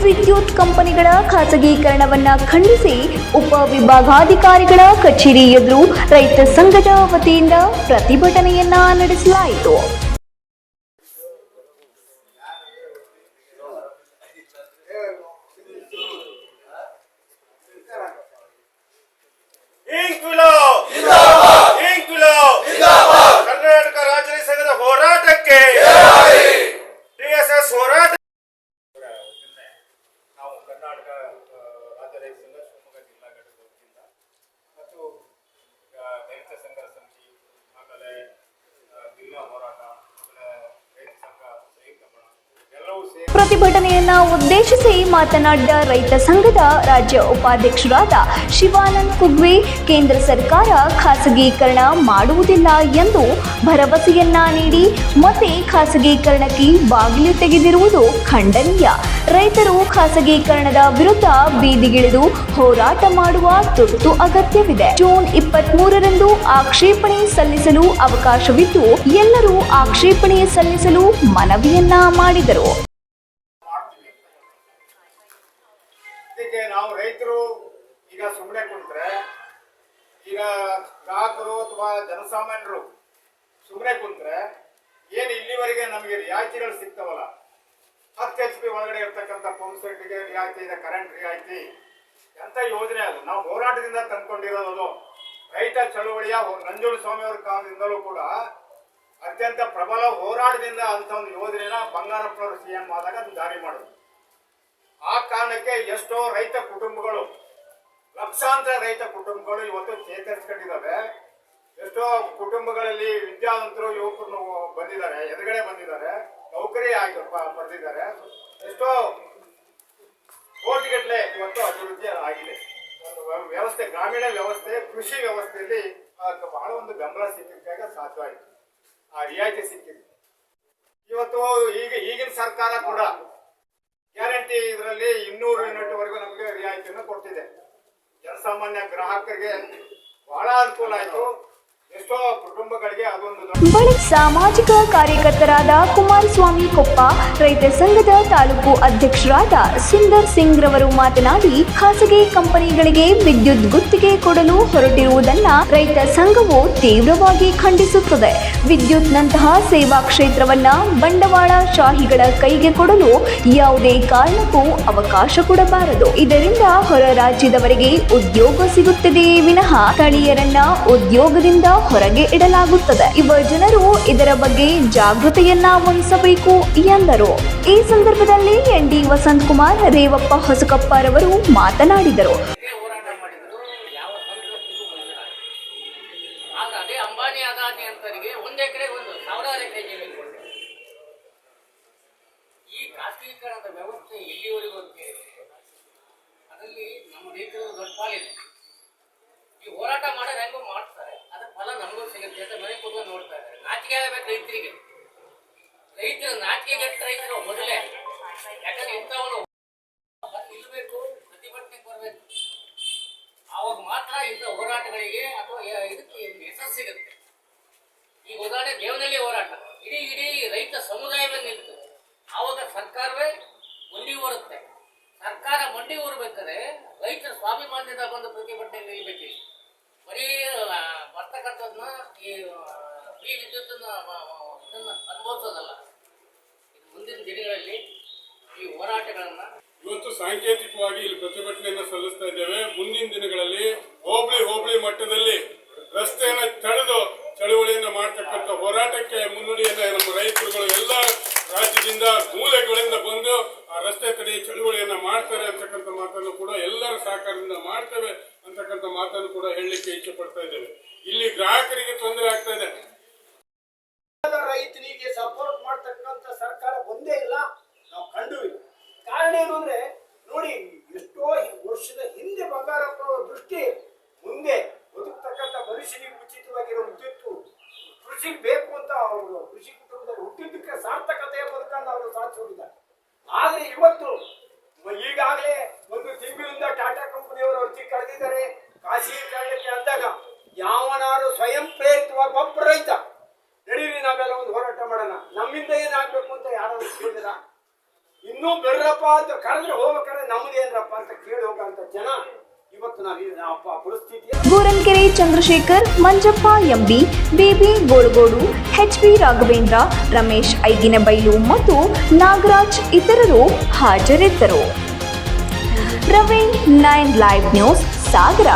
ವಿದ್ಯುತ್ ಕಂಪನಿಗಳ ಖಾಸಗೀಕರಣವನ್ನ ಖಂಡಿಸಿ ಉಪವಿಭಾಗಾಧಿಕಾರಿಗಳ ಕಚೇರಿ ಎದುರು ರೈತ ಸಂಘದ ವತಿಯಿಂದ ಪ್ರತಿಭಟನೆಯನ್ನ ನಡೆಸಲಾಯಿತು. ಕರ್ನಾಟಕ ರಾಜ್ಯ ಸಂಘದ ಹೋರಾಟಕ್ಕೆ ಟಿಎಸ್ಎಸ್ ಹೋರಾಟ. ನಾವು ಕರ್ನಾಟಕ ರಾಜ್ಯ ರೈತ ಸಂಘ ಶಿವಮೊಗ್ಗ ಜಿಲ್ಲಾ ಘಟಕದ ವತಿಯಿಂದ ಮತ್ತು ದಲಿತ ಸಂಘ ಸಮಿತಿ ಆಮೇಲೆ ಜಿಲ್ಲಾ ಹೋರಾಟ ರೈತ ಸಂಘ ಸಂಯುಕ್ತ ಎಲ್ಲವೂ ಸೇರಿ ಪ್ರತಿಭಟನೆಯನ್ನ ಉದ್ದೇಶಿಸಿ ಮಾತನಾಡಿದ ರೈತ ಸಂಘದ ರಾಜ್ಯ ಉಪಾಧ್ಯಕ್ಷರಾದ ಶಿವಾನಂದ ಕುಗ್ವೆ, ಕೇಂದ್ರ ಸರ್ಕಾರ ಖಾಸಗೀಕರಣ ಮಾಡುವುದಿಲ್ಲ ಎಂದು ಭರವಸೆಯನ್ನ ನೀಡಿ ಮತ್ತೆ ಖಾಸಗೀಕರಣಕ್ಕೆ ಬಾಗಿಲು ತೆಗೆದಿರುವುದು ಖಂಡನೀಯ. ರೈತರು ಖಾಸಗೀಕರಣದ ವಿರುದ್ಧ ಬೀದಿಗಿಳಿದು ಹೋರಾಟ ಮಾಡುವ ತುರ್ತು ಅಗತ್ಯವಿದೆ. ಜೂನ್ 23ರಂದು ಆಕ್ಷೇಪಣೆ ಸಲ್ಲಿಸಲು ಅವಕಾಶವಿದ್ದು ಎಲ್ಲರೂ ಆಕ್ಷೇಪಣೆ ಸಲ್ಲಿಸಲು ಮನವಿಯನ್ನ ಮಾಡಿದರು. ನಾವು ರೈತರು ಈಗ ಸುಮ್ಮನೆ ಕುಂತ್ರೆ, ಈಗ ಗ್ರಾಹಕರು ಅಥವಾ ಜನಸಾಮಾನ್ಯರು ಸುಮ್ಮನೆ ಕುಂತ್ರೆ ಏನು ಇಲ್ಲಿವರೆಗೆ ನಮಗೆ ರಿಯಾಯಿತಿಗಳು ಸಿಗ್ತಾವಲ್ಲ, 10 HP ಒಳಗಡೆ ಇರ್ತಕ್ಕಂಥ ಪಂಪ್ ಸೆಟ್ಗೆ ರಿಯಾಯಿತಿ ಇದೆ, ಕರೆಂಟ್ ರಿಯಾಯಿತಿ, ಎಂತ ಯೋಜನೆ ಅದು ನಾವು ಹೋರಾಟದಿಂದ ತಂದ್ಕೊಂಡಿರೋದು. ರೈತ ಚಳುವಳಿಯ ನಂಜುಂಡಸ್ವಾಮಿ ಅವರ ಕಾಲದಿಂದಲೂ ಕೂಡ ಅತ್ಯಂತ ಪ್ರಬಲ ಹೋರಾಟದಿಂದ ಅಂತ ಒಂದು ಯೋಜನೆನ ಬಂಗಾರಪ್ಪನವರು CM ಆದಾಗ ಅದನ್ನು ಜಾರಿ ಮಾಡೋದು. ಆ ಕಾರಣಕ್ಕೆ ಎಷ್ಟೋ ರೈತ ಕುಟುಂಬಗಳು, ಲಕ್ಷಾಂತರ ರೈತ ಕುಟುಂಬಗಳು ಇವತ್ತು ಚೇತರಿಸ್ಕೊಂಡಿದ್ದಾವೆ. ಎಷ್ಟೋ ಕುಟುಂಬಗಳಲ್ಲಿ ವಿದ್ಯಾವಂತರು ಯುವಕರು ಬಂದಿದ್ದಾರೆ, ಎದುರುಗಡೆ ಬಂದಿದ್ದಾರೆ, ನೌಕರಿ ಆಗಿ ಪಡೆದಿದ್ದಾರೆ. ಎಷ್ಟೋ ಕೋಟಿಗಟ್ಟಲೆ ಇವತ್ತು ಅಭಿವೃದ್ಧಿ ಆಗಿದೆ. ವ್ಯವಸ್ಥೆ, ಗ್ರಾಮೀಣ ವ್ಯವಸ್ಥೆ, ಕೃಷಿ ವ್ಯವಸ್ಥೆಯಲ್ಲಿ ಬಹಳ ಒಂದು ಬೆಂಬಲ ಸಿಕ್ಕಿದ್ದಾಗ ಸಾಧ್ಯವಾಯಿತು, ಆ ರಿಯಾಯಿತಿ ಸಿಕ್ಕಿದ್ದು. ಇವತ್ತು ಈಗಿನ ಸರ್ಕಾರ ಕೂಡ ಗ್ಯಾರಂಟಿ ಇದರಲ್ಲಿ 200 ಯೂನಿಟ್ ವರೆಗೂ ನಮಗೆ ರಿಯಾಯಿತಿಯನ್ನು ಕೊಡ್ತಿದೆ. ಜನಸಾಮಾನ್ಯ ಗ್ರಾಹಕರಿಗೆ ಬಹಳ ಅನುಕೂಲ ಆಯಿತು. ಎಷ್ಟೋ ಕುಟುಂಬಗಳಿಗೆ ಅದೊಂದು. ಬಳಿಕ ಸಾಮಾಜಿಕ ಕಾರ್ಯಕರ್ತರಾದ ಕುಮಾರಸ್ವಾಮಿ ಕೊಪ್ಪ, ರೈತ ಸಂಘದ ತಾಲೂಕು ಅಧ್ಯಕ್ಷರಾದ ಸುಂದರ್ ಸಿಂಗ್ ರವರು ಮಾತನಾಡಿ, ಖಾಸಗಿ ಕಂಪನಿಗಳಿಗೆ ವಿದ್ಯುತ್ ಗುತ್ತಿಗೆ ಕೊಡಲು ಹೊರಟಿರುವುದನ್ನು ರೈತ ಸಂಘವು ತೀವ್ರವಾಗಿ ಖಂಡಿಸುತ್ತದೆ. ವಿದ್ಯುತ್ನಂತಹ ಸೇವಾ ಕ್ಷೇತ್ರವನ್ನ ಬಂಡವಾಳ ಶಾಹಿಗಳ ಕೈಗೆ ಕೊಡಲು ಯಾವುದೇ ಕಾರಣಕ್ಕೂ ಅವಕಾಶ ಕೊಡಬಾರದು. ಇದರಿಂದ ಹೊರ ರಾಜ್ಯದವರಿಗೆ ಉದ್ಯೋಗ ಸಿಗುತ್ತದೆಯೇ ವಿನಃ ಸ್ಥಳೀಯರನ್ನ ಉದ್ಯೋಗದಿಂದ ಹೊರಗೆ ಇಡಲಾಗುತ್ತದೆ. ಯುವ ಜನರು ಇದರ ಬಗ್ಗೆ ಜಾಗೃತೆಯನ್ನ ವಹಿಸಬೇಕು ಎಂದರು. ಈ ಸಂದರ್ಭದಲ್ಲಿ ND ವಸಂತ್ ಕುಮಾರ್, ರೇವಪ್ಪ ಹೊಸಕಪ್ಪರವರು ಮಾತನಾಡಿದರು. ಈ ಹೋರಾಟ ಮಾಡೋದು ಹೆಂಗೋ ಮಾಡ್ತಾರೆ, ಅದ್ರ ಫಲ ನಮಗೂ ಸಿಗುತ್ತೆ ಅಂತ ಮನೆ ಕೂತ್ಕೊಂಡು ನೋಡ್ತಾ ಇದ್ದಾರೆ. ನಾಚಿಕೆ ಆಗಬೇಕು ರೈತರಿಗೆ. ರೈತರು ನಾಚಿಕೆಗೆಟ್ಟು ರೈತರು ಮೊದಲೇ, ಯಾಕಂದ್ರೆ ಇಂಥವನು ನಿಲ್ಲಬೇಕು, ಪ್ರತಿಭಟನೆಗೆ ಬರಬೇಕು. ಆವಾಗ ಮಾತ್ರ ಇಂಥ ಹೋರಾಟಗಳಿಗೆ ಅಥವಾ ಇದಕ್ಕೆ ಯಶಸ್ಸು ಸಿಗುತ್ತೆ. ಈಗ ಉದಾಹರಣೆ ದೇವನಹಳ್ಳಿ ಹೋರಾಟ, ಇಡೀ ರೈತ ಸಮುದಾಯವೇ ನಿಲ್ತು. ಆವಾಗ ಸರ್ಕಾರವೇ ಮಂಡಿ ಹೊರುತ್ತೆ. ಸರ್ಕಾರ ಮಂಡಿ ಹೊರಬೇಕಾದ್ರೆ ರೈತರ ಸ್ವಾಭಿಮಾನದಿಂದ ಬಂದು ಪ್ರತಿಭಟನೆ ನಿಲ್ಬೇಕು. ಬರೀ ಬರ್ತಕ್ಕಂಥದ್ದನ್ನ ಈ ಫ್ರೀ ವಿದ್ಯುತ್ತನ್ನ ಇದನ್ನ ಅನುಭವಿಸೋದಲ್ಲ. ಇದು ಮುಂದಿನ ದಿನಗಳಲ್ಲಿ ಈ ಹೋರಾಟಗಳನ್ನ ಇವತ್ತು ಸಾಂಕೇತಿಕವಾಗಿ ಇಲ್ಲಿ ಪ್ರತಿಭಟನೆಯನ್ನು ಸಲ್ಲಿಸ್ತಾ ಇದ್ದೇವೆ. ಮುಂದಿನ ದಿನಗಳಲ್ಲಿ ಹೋಬಳಿ ಮಟ್ಟದಲ್ಲಿ ರಸ್ತೆಯನ್ನು ತಡೆದು ಚಳುವಳಿಯನ್ನು ಮಾಡ್ತಕ್ಕಂಥ ಹೋರಾಟಕ್ಕೆ ಮುನ್ನುಡಿಯನ್ನು ನಮ್ಮ ರೈತರುಗಳು ಎಲ್ಲ ರಾಜ್ಯದಿಂದ ಮೂಲೆಗಳಿಂದ ಬಂದು ಆ ರಸ್ತೆ ತಡೆ ಚಳುವಳಿಯನ್ನ ಮಾಡ್ತಾರೆ ಅಂತಕ್ಕಂಥ ಮಾತನ್ನು ಕೂಡ ಎಲ್ಲರ ಸಹಕಾರದಿಂದ ಮಾಡ್ತೇವೆ ಅಂತಕ್ಕಂಥ ಮಾತನ್ನು ಕೂಡ ಹೇಳಲಿಕ್ಕೆ ಇಚ್ಛೆ ಪಡ್ತಾ ಇದ್ದೇವೆ. ಇಲ್ಲಿ ಗ್ರಾಹಕರಿಗೆ ತೊಂದರೆ ಆಗ್ತಾ ಇದೆ. ರೈತರಿಗೆ ಸಪೋರ್ಟ್ ಮಾಡ್ತಕ್ಕಂಥ ಸರ್ಕಾರ ಒಂದೇ ಇಲ್ಲ, ನಾವು ಕಂಡು ಇಲ್ಲ. ಕಾರಣ ಏನು ಅಂದ್ರೆ ನೋಡಿ, ಎಷ್ಟೋ ವರ್ಷದ ಹಿಂದೆ ಬಂಗಾರಪ್ಪ ದೃಷ್ಟಿ ಮುಂದೆ ಬದುಕ್ತಕ್ಕಂಥ ಮನುಷ್ಯನಿಗೆ ಉಚಿತವಾಗಿರೋ ವಿದ್ಯುತ್ತು ಕೃಷಿಗೆ ಬೇಕು ಅಂತ ಅವರು ಕೃಷಿ ಕುಟುಂಬದಲ್ಲಿ ಹುಟ್ಟಿದ್ದಕ್ಕೆ ಸಾರ್ಥಕತೆಯ ಬದುಕನ್ನು ಅವರು ಸಾಧಿಸಿದ್ದಾರೆ. ಆದ್ರೆ ಇವತ್ತು ಈಗಾಗಲೇ ಒಂದು ತಿಂಗಳಿಂದ ಟಾಟಾ ಕಂಪನಿಯವರು ಅರ್ಜಿ ಕಳೆದಿದ್ದಾರೆ ಖಾಸಗೀಕರಣಕ್ಕೆ ಅಂದಾಗ, ಯಾವನಾರು ಸ್ವಯಂ ಪ್ರೇರಿತವಾಗಿ ಒಬ್ಬ ರೈತ ನಡೀರಿ ನಾವೆಲ್ಲ ಒಂದು ಹೋರಾಟ ಮಾಡೋಣ, ನಮ್ಮಿಂದ ಏನಾಗಬೇಕು ಅಂತ ಯಾರು ಕೇಳಿದಿರ? ಇನ್ನೂ ಬೆರ್ರ ಏನಪ್ಪ ಅಂತ ಕರೆದ್ರೆ ಹೋಗ್ಬೇಕಾದ್ರೆ ನಮ್ಮದೇನ್ರಪ್ಪ ಅಂತ ಕೇಳಿ ಹೋಗಂತ ಜನ ಇವತ್ತು ನಾವು ಪರಿಸ್ಥಿತಿ. ಗೋರನ್ಕೆರೆ ಚಂದ್ರಶೇಖರ್, ಮಂಜಪ್ಪ ಎಂಬಿ, ಬೇಬಿ ಗೋಳಗೋಡು, HB ರಾಘವೇಂದ್ರ, ರಮೇಶ್ ಐಗಿನಬೈಲು ಮತ್ತು ನಾಗರಾಜ್ ಇತರರು ಹಾಜರಿದ್ದರು. ಪ್ರವೀಣ್ 9 ಲೈವ್ ನ್ಯೂಸ್ ಸಾಗರ.